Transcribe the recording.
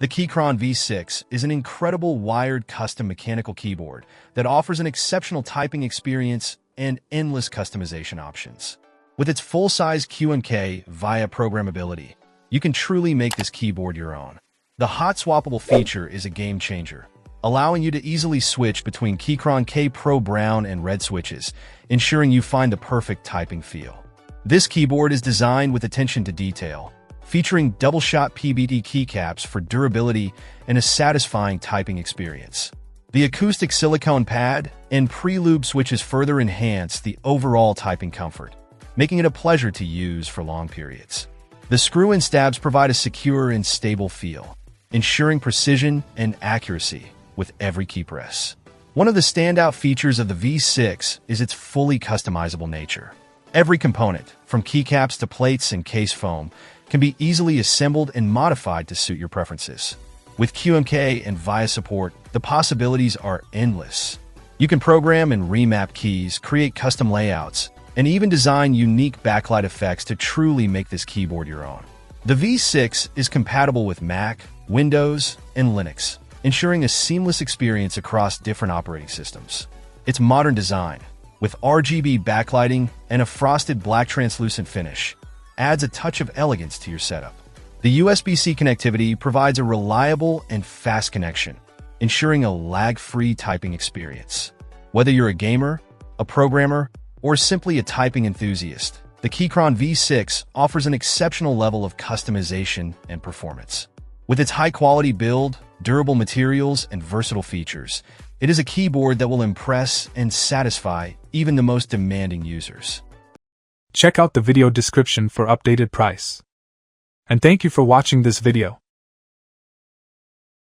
The Keychron V6 is an incredible wired custom mechanical keyboard that offers an exceptional typing experience and endless customization options. With its full-size Q&K via programmability, you can truly make this keyboard your own. The hot swappable feature is a game changer, allowing you to easily switch between Keychron K Pro brown and red switches, ensuring you find the perfect typing feel. This keyboard is designed with attention to detail, featuring double-shot PBT keycaps for durability and a satisfying typing experience. The acoustic silicone pad and pre-lube switches further enhance the overall typing comfort, making it a pleasure to use for long periods. The screw-in stabs provide a secure and stable feel, ensuring precision and accuracy with every key press. One of the standout features of the V6 is its fully customizable nature. Every component, from keycaps to plates and case foam, can be easily assembled and modified to suit your preferences. With QMK and VIA support, the possibilities are endless. You can program and remap keys, create custom layouts, and even design unique backlight effects to truly make this keyboard your own. The V6 is compatible with Mac, Windows, and Linux, ensuring a seamless experience across different operating systems. Its modern design, with RGB backlighting and a frosted black translucent finish, adds a touch of elegance to your setup. The USB-C connectivity provides a reliable and fast connection, ensuring a lag-free typing experience. Whether you're a gamer, a programmer, or simply a typing enthusiast, the Keychron V6 offers an exceptional level of customization and performance. With its high-quality build, durable materials, and versatile features, it is a keyboard that will impress and satisfy even the most demanding users. Check out the video description for updated price. And thank you for watching this video.